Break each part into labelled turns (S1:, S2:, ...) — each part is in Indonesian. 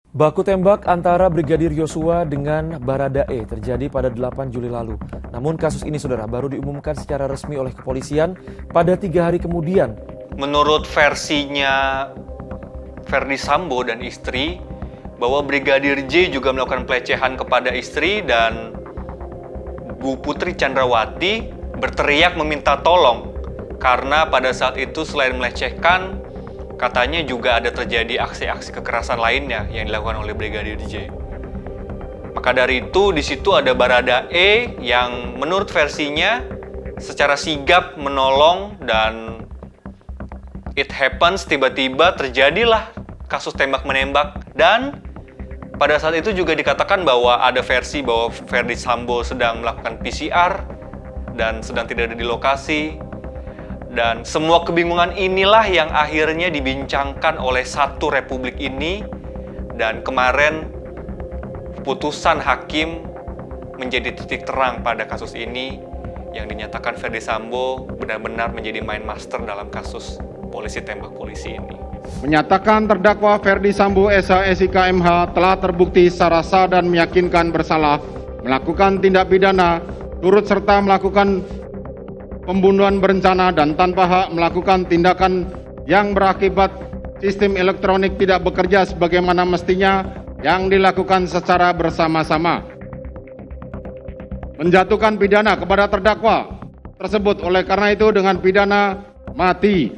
S1: Baku tembak antara Brigadir Yosua dengan Baradae terjadi pada 8 Juli lalu. Namun kasus ini, saudara, baru diumumkan secara resmi oleh kepolisian pada 3 hari kemudian.
S2: Menurut versinya Ferdy Sambo dan istri, bahwa Brigadir J juga melakukan pelecehan kepada istri dan Bu Putri Chandrawati berteriak meminta tolong. Karena pada saat itu selain melecehkan, katanya juga ada terjadi aksi-aksi kekerasan lainnya yang dilakukan oleh Brigadir J. Maka dari itu di situ ada Baradae yang menurut versinya secara sigap menolong, dan it happens, tiba-tiba terjadilah kasus tembak menembak. Dan pada saat itu juga dikatakan bahwa ada versi bahwa Ferdy Sambo sedang melakukan PCR dan sedang tidak ada di lokasi. Dan semua kebingungan inilah yang akhirnya dibincangkan oleh satu republik ini. Dan kemarin putusan hakim menjadi titik terang pada kasus ini, yang dinyatakan Ferdy Sambo benar-benar menjadi main master dalam kasus polisi tembak polisi ini.
S3: Menyatakan terdakwa Ferdy Sambo SH SIK MH telah terbukti secara sah dan meyakinkan bersalah melakukan tindak pidana turut serta melakukan pembunuhan berencana dan tanpa hak, melakukan tindakan yang berakibat sistem elektronik tidak bekerja sebagaimana mestinya yang dilakukan secara bersama-sama. Menjatuhkan pidana kepada terdakwa tersebut oleh karena itu dengan pidana mati.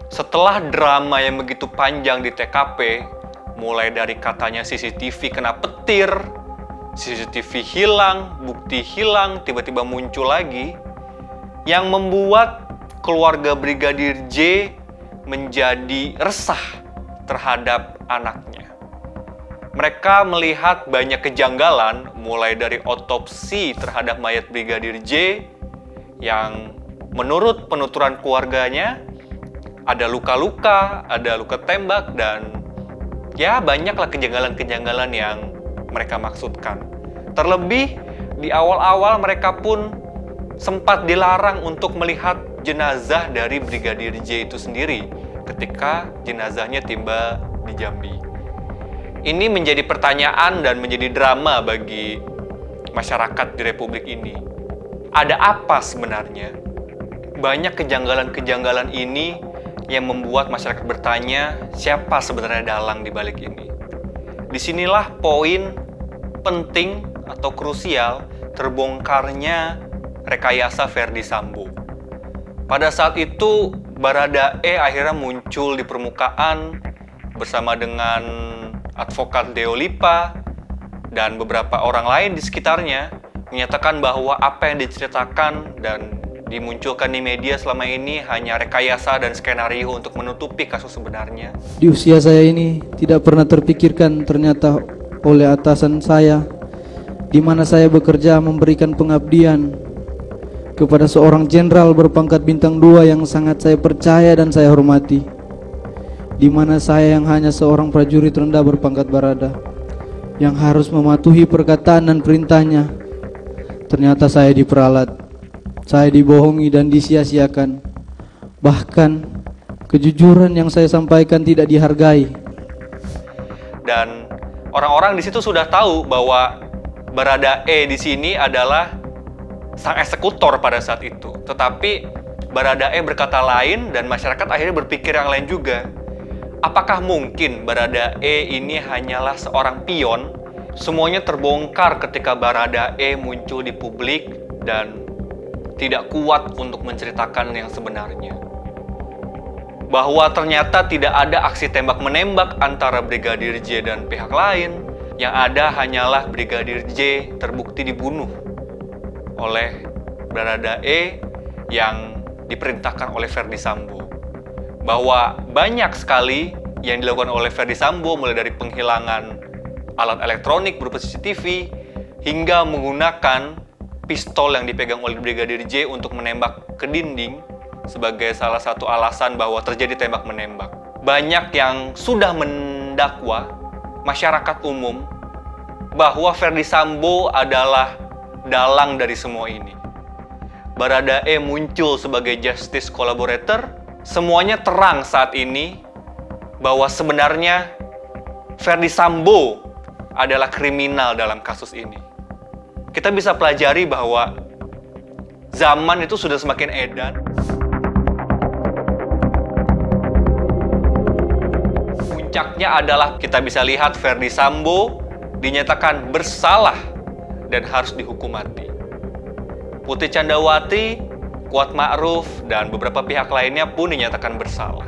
S2: Setelah drama yang begitu panjang di TKP, mulai dari katanya CCTV kena petir, CCTV hilang, bukti hilang, tiba-tiba muncul lagi, yang membuat keluarga Brigadir J menjadi resah terhadap anaknya. Mereka melihat banyak kejanggalan, mulai dari otopsi terhadap mayat Brigadir J, yang menurut penuturan keluarganya ada luka-luka, ada luka tembak, dan ya banyaklah kejanggalan-kejanggalan yang mereka maksudkan. Terlebih di awal-awal mereka pun sempat dilarang untuk melihat jenazah dari Brigadir J itu sendiri ketika jenazahnya tiba di Jambi. Ini menjadi pertanyaan dan menjadi drama bagi masyarakat di Republik ini. Ada apa sebenarnya? Banyak kejanggalan-kejanggalan ini yang membuat masyarakat bertanya, siapa sebenarnya dalang di balik ini? Disinilah poin penting atau krusial terbongkarnya rekayasa Ferdy Sambo. Pada saat itu Baradae akhirnya muncul di permukaan bersama dengan advokat Deo Lipa dan beberapa orang lain di sekitarnya, menyatakan bahwa apa yang diceritakan dan dimunculkan di media selama ini hanya rekayasa dan skenario untuk menutupi kasus sebenarnya.
S4: Di usia saya ini tidak pernah terpikirkan ternyata oleh atasan saya, di mana saya bekerja memberikan pengabdian kepada seorang jenderal berpangkat bintang 2 yang sangat saya percaya dan saya hormati, di mana saya yang hanya seorang prajurit rendah berpangkat barada yang harus mematuhi perkataan dan perintahnya. Ternyata saya diperalat, saya dibohongi dan disia-siakan. Bahkan kejujuran yang saya sampaikan tidak dihargai.
S2: Dan orang-orang di situ sudah tahu bahwa Baradae di sini adalah sang eksekutor pada saat itu. Tetapi Baradae berkata lain dan masyarakat akhirnya berpikir yang lain juga. Apakah mungkin Baradae ini hanyalah seorang pion? Semuanya terbongkar ketika Baradae muncul di publik dan tidak kuat untuk menceritakan yang sebenarnya. Bahwa ternyata tidak ada aksi tembak-menembak antara Brigadir J dan pihak lain. Yang ada hanyalah Brigadir J terbukti dibunuh oleh Baradae yang diperintahkan oleh Ferdy Sambo. Bahwa banyak sekali yang dilakukan oleh Ferdy Sambo, mulai dari penghilangan alat elektronik berupa CCTV hingga menggunakan pistol yang dipegang oleh Brigadir J untuk menembak ke dinding sebagai salah satu alasan bahwa terjadi tembak menembak. Banyak yang sudah mendakwa masyarakat umum bahwa Ferdy Sambo adalah dalang dari semua ini. Baradae muncul sebagai justice collaborator. Semuanya terang saat ini bahwa sebenarnya Ferdi Sambo adalah kriminal dalam kasus ini. Kita bisa pelajari bahwa zaman itu sudah semakin edan. Puncaknya adalah kita bisa lihat Ferdi Sambo dinyatakan bersalah dan harus dihukum mati. Putri Candrawati, Kuat Ma'ruf, dan beberapa pihak lainnya pun dinyatakan bersalah.